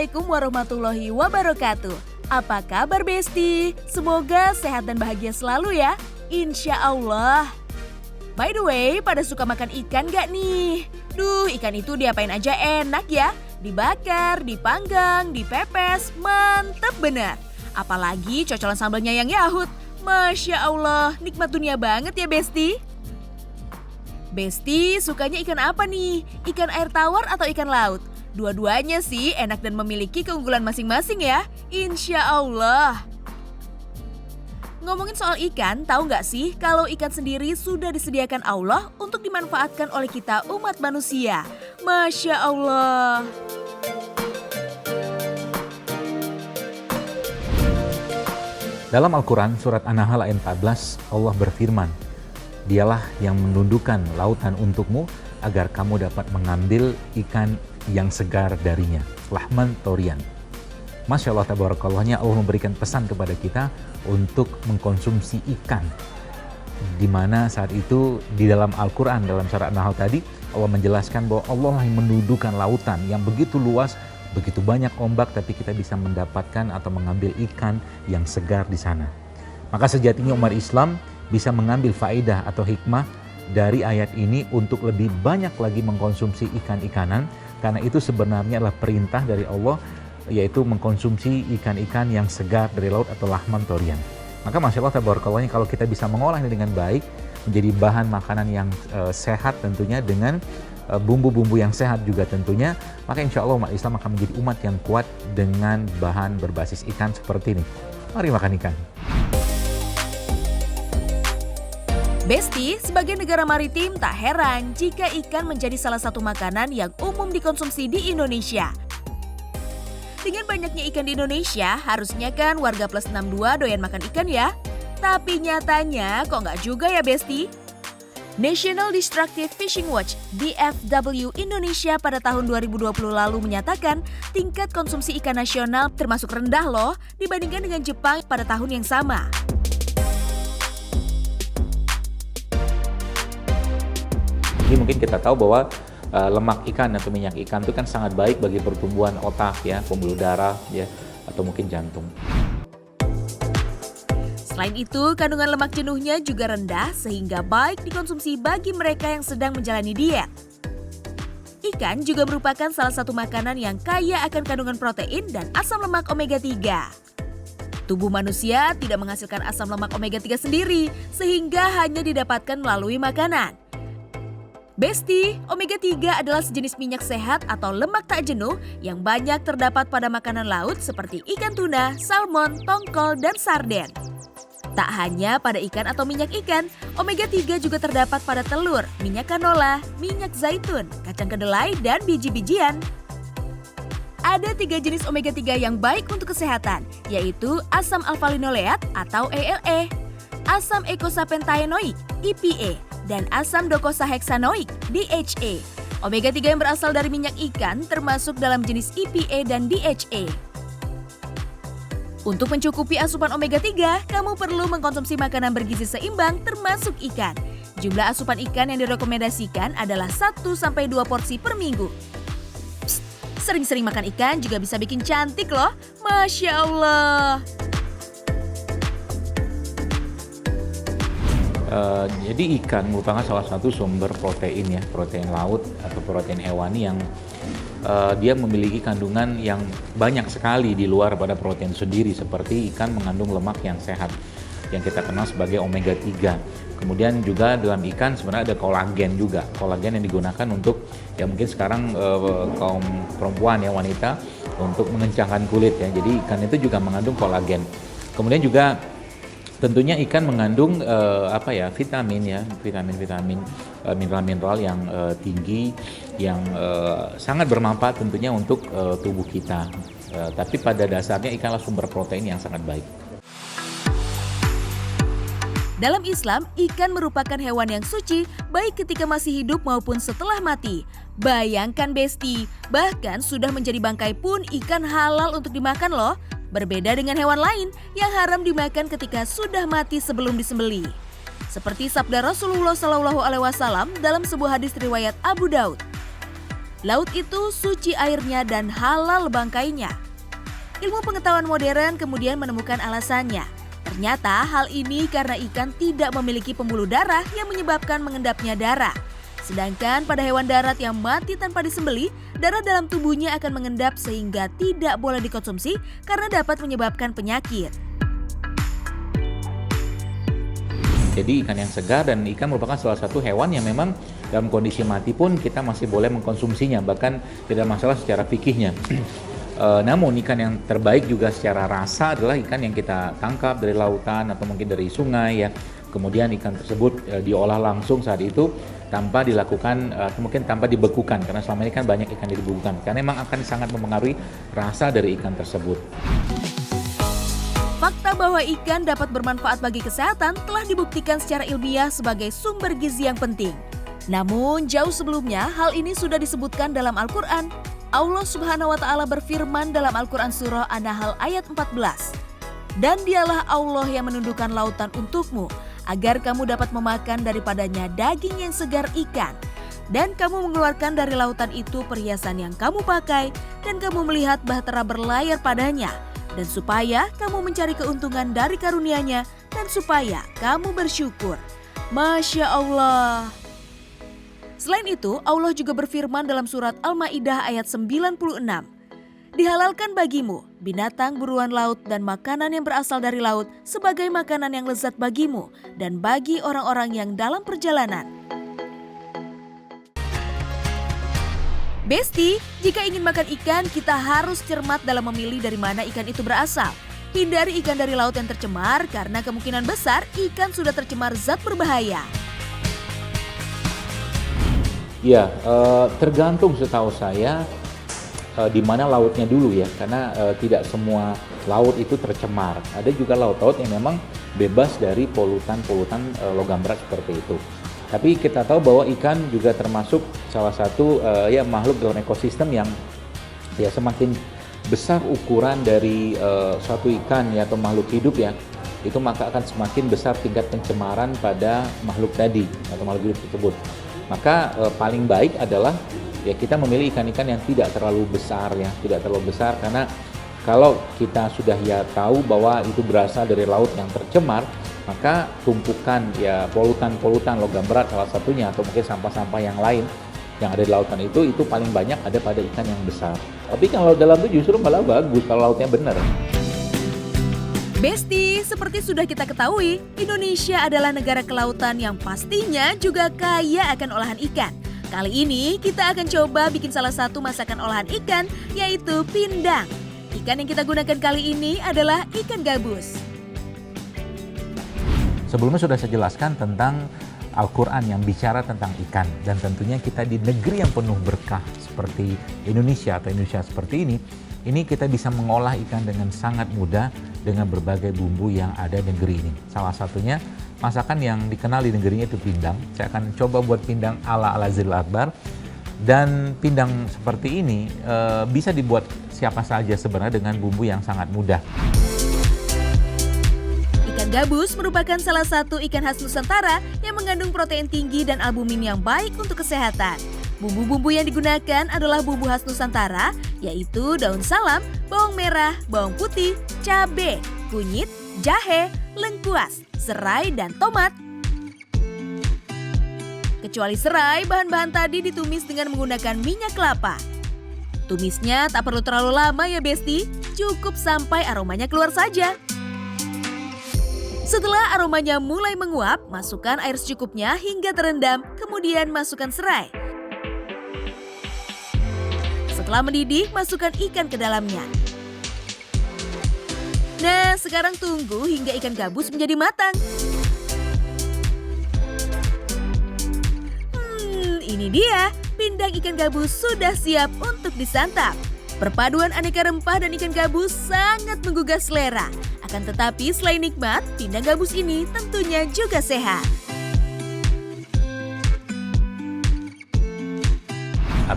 Assalamualaikum warahmatullahi wabarakatuh. Apa kabar Besti? Semoga sehat dan bahagia selalu ya. Insya Allah. By the way, pada suka makan ikan gak nih? Duh, ikan itu diapain aja enak ya. Dibakar, dipanggang, dipepes, mantep bener. Apalagi cocolan sambalnya yang Yahut. Masya Allah, nikmat dunia banget ya Besti. Besti sukanya ikan apa nih? Ikan air tawar atau ikan laut? Dua-duanya sih enak dan memiliki keunggulan masing-masing ya. Insya Allah. Ngomongin soal ikan, tahu nggak sih kalau ikan sendiri sudah disediakan Allah untuk dimanfaatkan oleh kita umat manusia? Masya Allah. Dalam Al-Quran, surat An-Nahl ayat 14, Allah berfirman, Dialah yang menundukkan lautan untukmu agar kamu dapat mengambil ikan yang segar darinya. Lahman Torian. Masya Allah, tabarakallah, Allah memberikan pesan kepada kita untuk mengkonsumsi ikan. Di mana saat itu di dalam Al-Quran, dalam surat An-Nahl tadi, Allah menjelaskan bahwa Allah yang menundukkan lautan yang begitu luas, begitu banyak ombak, tapi kita bisa mendapatkan atau mengambil ikan yang segar di sana. Maka sejatinya umat Islam bisa mengambil faedah atau hikmah dari ayat ini untuk lebih banyak lagi mengkonsumsi ikan-ikanan, karena itu sebenarnya adalah perintah dari Allah, yaitu mengkonsumsi ikan-ikan yang segar dari laut atau lahman torian. Maka Masya Allah tabarakallah, kalau kita bisa mengolah ini dengan baik, menjadi bahan makanan yang sehat tentunya, dengan bumbu-bumbu yang sehat juga tentunya, maka insya Allah umat Islam akan menjadi umat yang kuat dengan bahan berbasis ikan seperti ini. Mari makan ikan. Besti, sebagai negara maritim tak heran jika ikan menjadi salah satu makanan yang umum dikonsumsi di Indonesia. Dengan banyaknya ikan di Indonesia, harusnya kan warga plus 62 doyan makan ikan ya. Tapi nyatanya kok nggak juga ya Besti? National Destructive Fishing Watch (DFW) Indonesia pada tahun 2020 lalu menyatakan tingkat konsumsi ikan nasional termasuk rendah loh dibandingkan dengan Jepang pada tahun yang sama. Jadi mungkin kita tahu bahwa lemak ikan atau minyak ikan itu kan sangat baik bagi pertumbuhan otak ya, pembuluh darah ya, atau mungkin jantung. Selain itu, kandungan lemak jenuhnya juga rendah sehingga baik dikonsumsi bagi mereka yang sedang menjalani diet. Ikan juga merupakan salah satu makanan yang kaya akan kandungan protein dan asam lemak omega 3. Tubuh manusia tidak menghasilkan asam lemak omega 3 sendiri sehingga hanya didapatkan melalui makanan. Besti, omega 3 adalah sejenis minyak sehat atau lemak tak jenuh yang banyak terdapat pada makanan laut seperti ikan tuna, salmon, tongkol, dan sarden. Tak hanya pada ikan atau minyak ikan, omega 3 juga terdapat pada telur, minyak canola, minyak zaitun, kacang kedelai, dan biji-bijian. Ada 3 jenis omega 3 yang baik untuk kesehatan, yaitu asam alfa-linoleat atau ALA, asam eicosapentaenoik (EPA), dan asam docosahexaenoik (DHA). Omega 3 yang berasal dari minyak ikan termasuk dalam jenis EPA dan DHA. Untuk mencukupi asupan omega 3, kamu perlu mengkonsumsi makanan bergizi seimbang termasuk ikan. Jumlah asupan ikan yang direkomendasikan adalah 1-2 porsi per minggu. Psst, sering-sering makan ikan juga bisa bikin cantik loh. Masya Allah. Jadi ikan merupakan salah satu sumber protein ya, protein laut atau protein hewani yang dia memiliki kandungan yang banyak sekali di luar pada protein sendiri, seperti ikan mengandung lemak yang sehat yang kita kenal sebagai omega 3. Kemudian juga dalam ikan sebenarnya ada kolagen juga, kolagen yang digunakan untuk ya mungkin sekarang kaum perempuan ya, wanita, untuk mengencangkan kulit ya. Jadi ikan itu juga mengandung kolagen. Kemudian juga tentunya ikan mengandung vitamin ya, vitamin-vitamin, mineral-mineral yang tinggi, yang sangat bermanfaat tentunya untuk tubuh kita. Tapi pada dasarnya ikanlah sumber protein yang sangat baik. Dalam Islam, ikan merupakan hewan yang suci baik ketika masih hidup maupun setelah mati. Bayangkan Besti, bahkan sudah menjadi bangkai pun ikan halal untuk dimakan loh. Berbeda dengan hewan lain yang haram dimakan ketika sudah mati sebelum disembelih. Seperti sabda Rasulullah SAW dalam sebuah hadis riwayat Abu Daud. Laut itu suci airnya dan halal bangkainya. Ilmu pengetahuan modern kemudian menemukan alasannya. Ternyata hal ini karena ikan tidak memiliki pembuluh darah yang menyebabkan mengendapnya darah. Sedangkan pada hewan darat yang mati tanpa disembelih, darah dalam tubuhnya akan mengendap sehingga tidak boleh dikonsumsi karena dapat menyebabkan penyakit. Jadi ikan yang segar, dan ikan merupakan salah satu hewan yang memang dalam kondisi mati pun kita masih boleh mengkonsumsinya, bahkan tidak masalah secara fikihnya. Namun ikan yang terbaik juga secara rasa adalah ikan yang kita tangkap dari lautan atau mungkin dari sungai ya. Kemudian ikan tersebut diolah langsung saat itu tanpa dilakukan atau mungkin tanpa dibekukan, karena selama ini kan banyak ikan yang dibekukan karena memang akan sangat mempengaruhi rasa dari ikan tersebut. Fakta bahwa ikan dapat bermanfaat bagi kesehatan telah dibuktikan secara ilmiah sebagai sumber gizi yang penting. Namun jauh sebelumnya hal ini sudah disebutkan dalam Al-Quran. Allah Subhanahu wa Ta'ala berfirman dalam Al-Quran surah An-Nahl ayat 14. Dan dialah Allah yang menundukkan lautan untukmu, agar kamu dapat memakan daripadanya daging yang segar ikan. Dan kamu mengeluarkan dari lautan itu perhiasan yang kamu pakai, dan kamu melihat bahtera berlayar padanya. Dan supaya kamu mencari keuntungan dari karunia-Nya, dan supaya kamu bersyukur. Masya Allah. Selain itu, Allah juga berfirman dalam surat Al-Maidah ayat 96. Dihalalkan bagimu binatang buruan laut dan makanan yang berasal dari laut sebagai makanan yang lezat bagimu dan bagi orang-orang yang dalam perjalanan. Besti, jika ingin makan ikan, kita harus cermat dalam memilih dari mana ikan itu berasal. Hindari ikan dari laut yang tercemar karena kemungkinan besar ikan sudah tercemar zat berbahaya. Ya, tergantung setahu saya di mana lautnya dulu ya, karena tidak semua laut itu tercemar. Ada juga laut-laut yang memang bebas dari polutan-polutan logam berat seperti itu. Tapi kita tahu bahwa ikan juga termasuk salah satu ya makhluk dalam ekosistem yang ya semakin besar ukuran dari suatu ikan ya atau makhluk hidup ya, itu maka akan semakin besar tingkat pencemaran pada makhluk tadi atau makhluk hidup tersebut. Maka paling baik adalah ya kita memilih ikan-ikan yang tidak terlalu besar ya, tidak terlalu besar, karena kalau kita sudah ya tahu bahwa itu berasal dari laut yang tercemar, maka tumpukan ya polutan-polutan logam berat salah satunya atau mungkin sampah-sampah yang lain yang ada di lautan itu paling banyak ada pada ikan yang besar. Tapi kalau dalam itu justru malah bagus kalau lautnya benar. Besti, seperti sudah kita ketahui, Indonesia adalah negara kelautan yang pastinya juga kaya akan olahan ikan. Kali ini kita akan coba bikin salah satu masakan olahan ikan, yaitu pindang. Ikan yang kita gunakan kali ini adalah ikan gabus. Sebelumnya sudah saya jelaskan tentang Al-Quran yang bicara tentang ikan, dan tentunya kita di negeri yang penuh berkah seperti Indonesia atau Indonesia seperti ini kita bisa mengolah ikan dengan sangat mudah dengan berbagai bumbu yang ada di negeri ini. Salah satunya masakan yang dikenal di negerinya itu pindang. Saya akan coba buat pindang ala Zil Akbar, dan pindang seperti ini bisa dibuat siapa saja sebenarnya dengan bumbu yang sangat mudah. Ikan gabus merupakan salah satu ikan khas Nusantara yang mengandung protein tinggi dan albumin yang baik untuk kesehatan. Bumbu-bumbu yang digunakan adalah bumbu khas Nusantara, yaitu daun salam, bawang merah, bawang putih, cabai, kunyit, jahe, lengkuas, serai, dan tomat. Kecuali serai, bahan-bahan tadi ditumis dengan menggunakan minyak kelapa. Tumisnya tak perlu terlalu lama ya Besti, cukup sampai aromanya keluar saja. Setelah aromanya mulai menguap, masukkan air secukupnya hingga terendam, kemudian masukkan serai. Setelah mendidih, masukkan ikan ke dalamnya. Nah, sekarang tunggu hingga ikan gabus menjadi matang. Ini dia, pindang ikan gabus sudah siap untuk disantap. Perpaduan aneka rempah dan ikan gabus sangat menggugah selera. Akan tetapi selain nikmat, pindang gabus ini tentunya juga sehat.